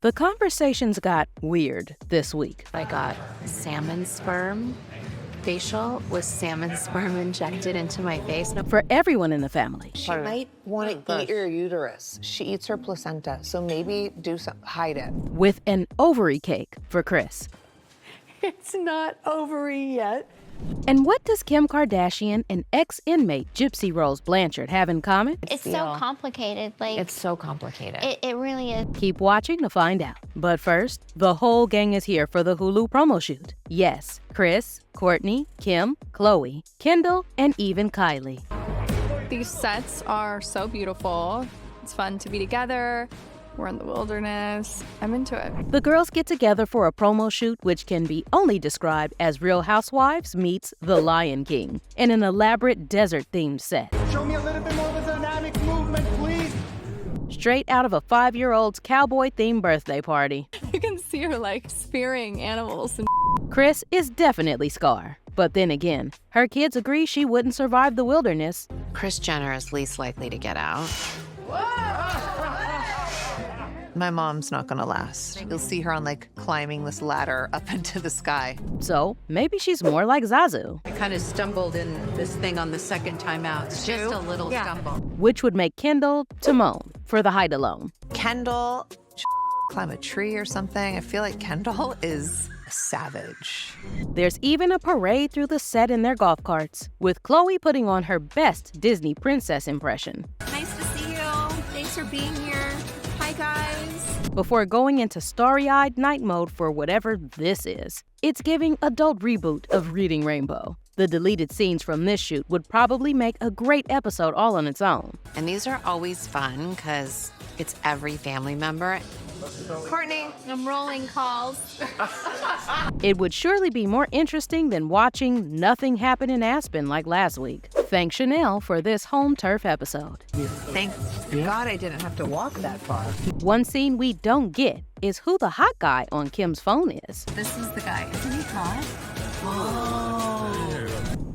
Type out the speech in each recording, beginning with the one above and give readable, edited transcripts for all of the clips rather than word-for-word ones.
The conversations got weird this week. I got salmon sperm facial with salmon sperm injected into my face. For everyone in the family. She might want to eat your uterus. She eats her placenta, so maybe hide it. With an ovary cake for Kris. It's not ovary yet. And what does Kim Kardashian and ex-inmate Gypsy Rose Blanchard have in common? It's so complicated. It's so complicated. It really is. Keep watching to find out. But first, the whole gang is here for the Hulu promo shoot. Yes, Kris, Kourtney, Kim, Khloe, Kendall, and even Kylie. These sets are so beautiful. It's fun to be together. We're in the wilderness. I'm into it. The girls get together for a promo shoot which can be only described as Real Housewives meets The Lion King in an elaborate desert-themed set. Show me a little bit more of a dynamic movement, please. Straight out of a 5-year-old's cowboy-themed birthday party. You can see her spearing animals and Kris is definitely Scar. But then again, her kids agree she wouldn't survive the wilderness. Kris Jenner is least likely to get out. My mom's not gonna last. You'll see her on climbing this ladder up into the sky. So maybe she's more like Zazu. I kind of stumbled in this thing on the second time out. Just a little stumble. Which would make Kendall Timon for the height alone. Kendall climb a tree or something. I feel like Kendall is a savage. There's even a parade through the set in their golf carts, with Khloe putting on her best Disney princess impression. Nice to see you. Thanks for being here. Hi, guys. Before going into starry-eyed night mode for whatever this is. It's giving adult reboot of Reading Rainbow. The deleted scenes from this shoot would probably make a great episode all on its own. And these are always fun because it's every family member. Kourtney, I'm rolling calls. It would surely be more interesting than watching Nothing Happen in Aspen like last week. Thank Chanel for this home turf episode. Thank God I didn't have to walk that far. One scene we don't get is who the hot guy on Kim's phone is. This is the guy. Isn't he hot?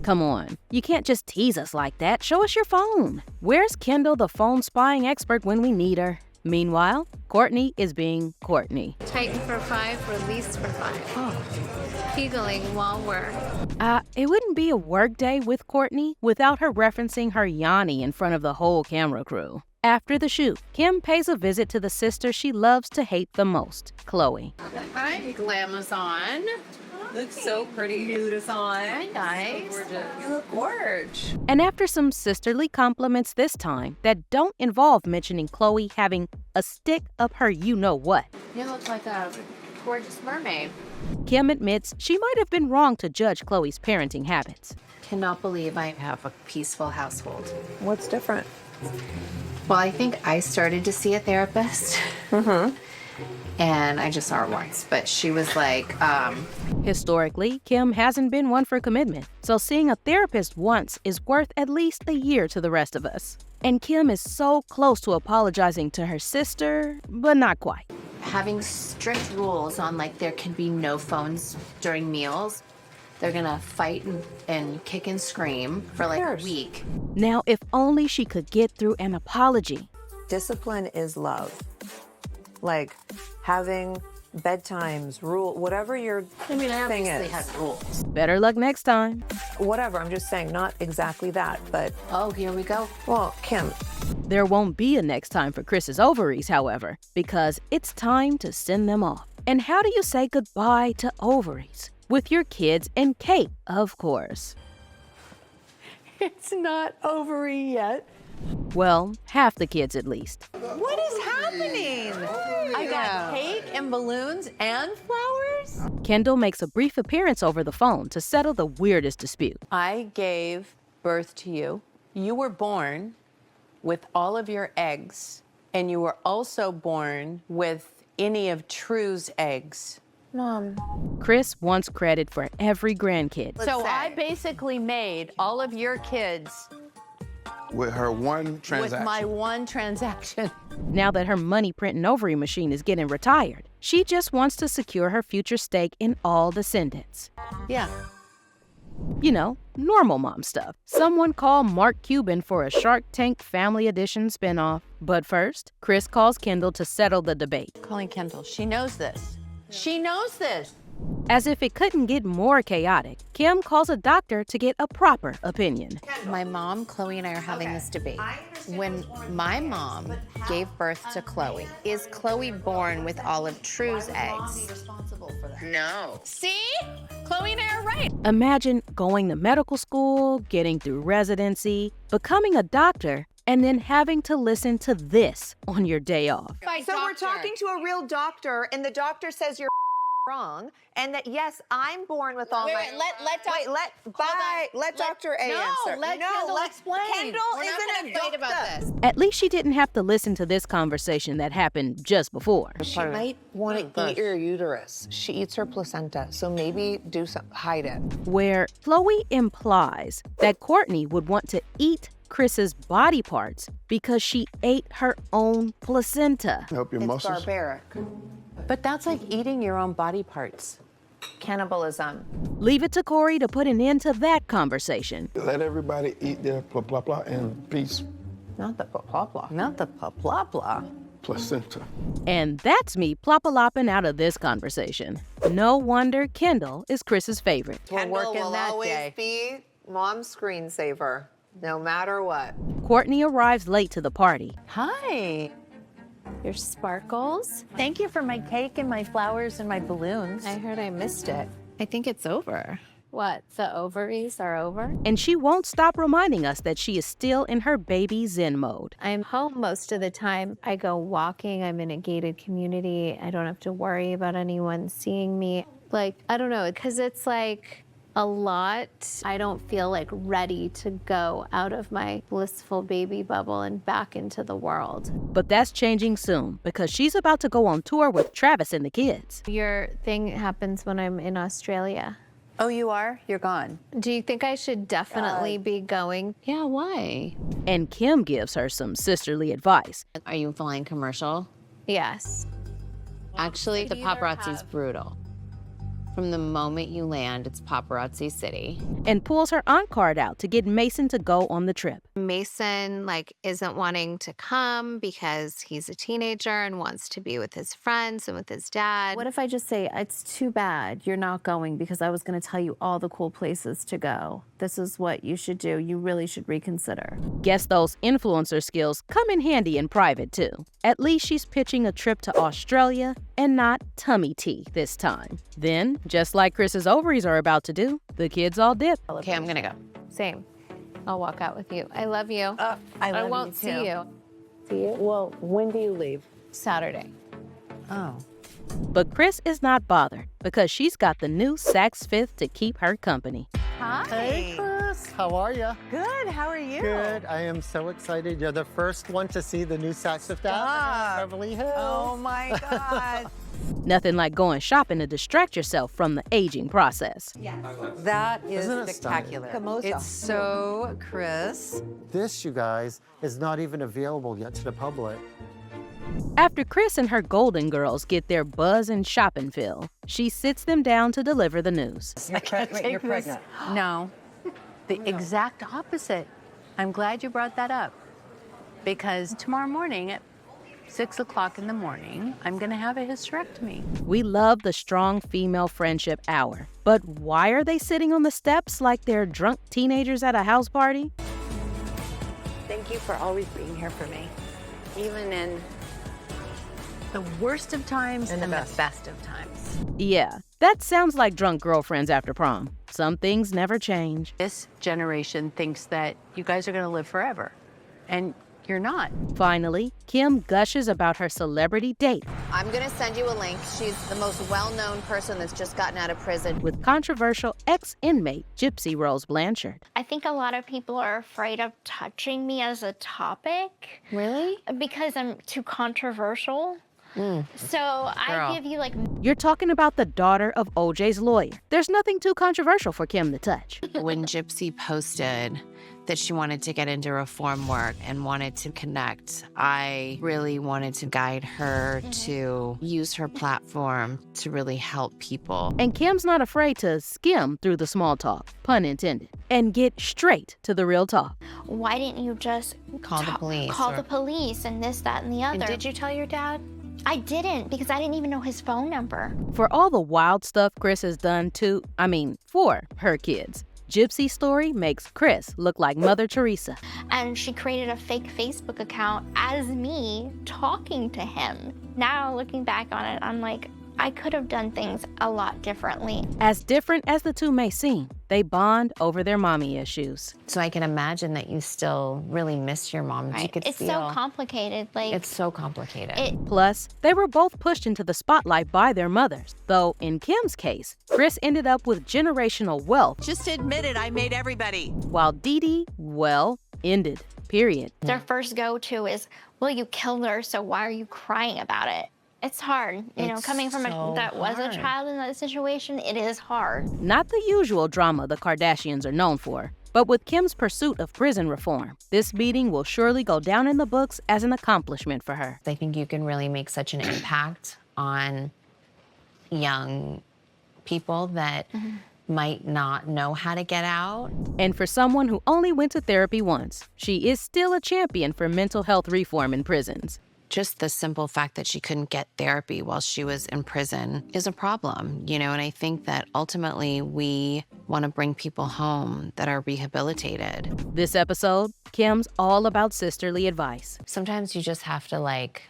Come on, you can't just tease us like that. Show us your phone. Where's Kendall, the phone spying expert, when we need her? Meanwhile, Kourtney is being Kourtney. Tighten for 5, release for 5. Giggling while we're... It wouldn't be a work day with Kourtney without her referencing her Yanni in front of the whole camera crew. After the shoot, Kim pays a visit to the sister she loves to hate the most, Khloe. Hi, Glamazon. Looks so pretty. Nude on. Hi, guys. You look gorge. And after some sisterly compliments this time that don't involve mentioning Khloe having a stick up her you-know-what, You look like a gorgeous mermaid. Kim admits she might have been wrong to judge Khloe's parenting habits. Cannot believe I have a peaceful household. What's different? Well, I think I started to see a therapist. And I just saw her once, but she was like, Historically, Kim hasn't been one for commitment, so seeing a therapist once is worth at least a year to the rest of us. And Kim is so close to apologizing to her sister, but not quite. having strict rules on there can be no phones during meals. They're gonna fight and kick and scream for a week. Now, if only she could get through an apology. Discipline is love. Having bedtimes, rule, whatever your thing They is. had rules. Better luck next time. Whatever, I'm just saying, not exactly that, but, Oh, here we go. well, Kim, There won't be a next time for Kris's ovaries, however, because it's time to send them off. And how do you say goodbye to ovaries? With your kids and Kate, of course. It's not ovary yet. Well, half the kids at least. What is happening? I got cake and balloons and flowers. Kendall makes a brief appearance over the phone to settle the weirdest dispute. I gave birth to you. You were born with all of your eggs, and you were also born with any of True's eggs. Mom. Kris wants credit for every grandkid. So I basically made all of your kids With her one with transaction. my one transaction. Now that her money printing ovary machine is getting retired, she just wants to secure her future stake in all descendants. Yeah. You know, normal mom stuff. Someone call Mark Cuban for a Shark Tank Family Edition spinoff. But first, Kris calls Kendall to settle the debate. Calling Kendall. She knows this. She knows this. As if it couldn't get more chaotic, Kim calls a doctor to get a proper opinion. My mom, Khloe, and I are having this debate. When my mom gave birth to Khloe, is Khloe born with all of True's eggs? No. See? Khloe and I are right. Imagine going to medical school, getting through residency, becoming a doctor, and then having to listen to this on your day off. So we're talking to a real doctor, and the doctor says you're wrong, and that yes, I'm born with all my. Let Dr. A answer. Let Kendall explain. Kendall We're not isn't gonna a fight doctor. about this. At least she didn't have to listen to this conversation that happened just before. She might want to eat your uterus. She eats her placenta, so maybe hide it. Where Khloe implies that Kourtney would want to eat Kris's body parts because she ate her own placenta. Help your It's muscles. barbaric. But that's like eating your own body parts. Cannibalism. Leave it to Corey to put an end to that conversation. Let everybody eat their blah blah blah in peace. Not the blah blah. Not the blah blah. Placenta. And that's me plop-a-lopping out of this conversation. No wonder Kendall is Kris's favorite. Kendall working will that always day. be mom's screensaver, no matter what. Kourtney arrives late to the party. Hi. Your sparkles. Thank you for my cake and my flowers and my balloons. I heard I missed it. I think it's over. What, the ovaries are over? And she won't stop reminding us that she is still in her baby zen mode. I'm home most of the time. I go walking. I'm in a gated community. I don't have to worry about anyone seeing me. Like, I don't know, because it's like a lot. I don't feel like ready to go out of my blissful baby bubble and back into the world. But that's changing soon because she's about to go on tour with Travis and the kids. Your thing happens when I'm in Australia. Oh, you are? You're gone. Do you think I should definitely be going? Yeah, why? And Kim gives her some sisterly advice. Are you flying commercial? Yes. Actually, the do you either paparazzi's have? brutal. From the moment you land, it's paparazzi city. And pulls her aunt card out to get Mason to go on the trip. Mason, isn't wanting to come because he's a teenager and wants to be with his friends and with his dad. What if I just say, it's too bad you're not going because I was going to tell you all the cool places to go. This is what you should do. You really should reconsider. Guess those influencer skills come in handy in private too. At least she's pitching a trip to Australia and not tummy tea this time. Then, just like Kris's ovaries are about to do, the kids all dip. Okay, I'm gonna go. Same. I'll walk out with you. I love you. I won't see you. See you Well, when do you leave? Saturday. Oh. But Kris is not bothered because she's got the new Saks Fifth to keep her company. Hi. Hey, Kris. How are you? Good. How are you? Good. I am so excited. You're the first one to see the new Saks Fifth Avenue, Beverly Hills. Oh my God. Nothing like going shopping to distract yourself from the aging process. That is Isn't it spectacular. stunning? It's so Kris. This, you guys, is not even available yet to the public. After Kris and her Golden Girls get their buzz and shopping fill, she sits them down to deliver the news. You're pregnant. No. The exact opposite. I'm glad you brought that up. Because tomorrow morning at 6 o'clock in the morning, I'm going to have a hysterectomy. We love the strong female friendship hour. But why are they sitting on the steps like they're drunk teenagers at a house party? Thank you for always being here for me. Even in the worst of times and the best of times. Yeah, that sounds like drunk girlfriends after prom. Some things never change. This generation thinks that you guys are going to live forever. And you're not. Finally, Kim gushes about her celebrity date I'm gonna send you a link. She's the most well-known person that's just gotten out of prison. with controversial ex-inmate Gypsy Rose Blanchard. I think a lot of people are afraid of touching me as a topic. Really? Because I'm too controversial. So I give you You're talking about the daughter of OJ's lawyer. There's nothing too controversial for Kim to touch. When Gypsy posted that she wanted to get into reform work and wanted to connect. I really wanted to guide her to use her platform to really help people. And Kim's not afraid to skim through the small talk, pun intended, and get straight to the real talk. Why didn't you just Call the police. Call the police and this, that, and the other. And did you tell your dad? I didn't, because I didn't even know his phone number. For all the wild stuff Kris has done for her kids, Gypsy's story makes Kris look like Mother Teresa. And she created a fake Facebook account as me talking to him. Now, looking back on it, I'm like, I could have done things a lot differently. As different as the two may seem, they bond over their mommy issues. So I can imagine that you still really miss your mom. Right. You could It's feel, so complicated. Like, it's so complicated. Plus, they were both pushed into the spotlight by their mothers. Though in Kim's case, Kris ended up with generational wealth. Just admit it, I made everybody. While Dee, well, ended, period. their first go-to is, well, you killed her, so why are you crying about it? It's hard, you know, It's coming from so that was a hard. child in that situation, it is hard. Not the usual drama the Kardashians are known for, but with Kim's pursuit of prison reform, this meeting will surely go down in the books as an accomplishment for her. I think you can really make such an impact on young people that might not know how to get out. And for someone who only went to therapy once, she is still a champion for mental health reform in prisons. Just the simple fact that she couldn't get therapy while she was in prison is a problem, you know, and I think that ultimately we want to bring people home that are rehabilitated. This episode, Kim's all about sisterly advice. Sometimes you just have to like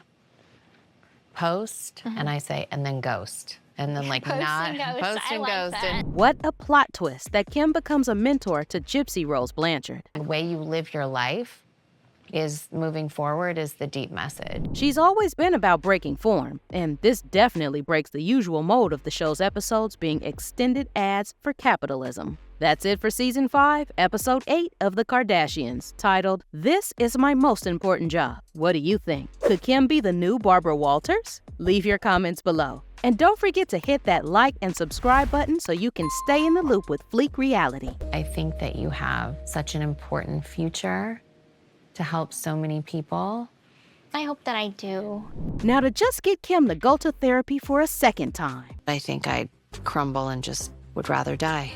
post, and I say, and then ghost. And then like Post not and ghost. post I and like ghost. that. What a plot twist that Kim becomes a mentor to Gypsy Rose Blanchard. The way you live your life is moving forward is the deep message. She's always been about breaking form, and this definitely breaks the usual mold of the show's episodes being extended ads for capitalism. That's it for Season 5, Episode 8 of The Kardashians, titled, This is My Most Important Job. What do you think? Could Kim be the new Barbara Walters? Leave your comments below. And don't forget to hit that like and subscribe button so you can stay in the loop with Phleek Reality. I think that you have such an important future to help so many people. I hope that I do. Now to just get Kim to go to therapy for a second time. I think I'd crumble and just would rather die.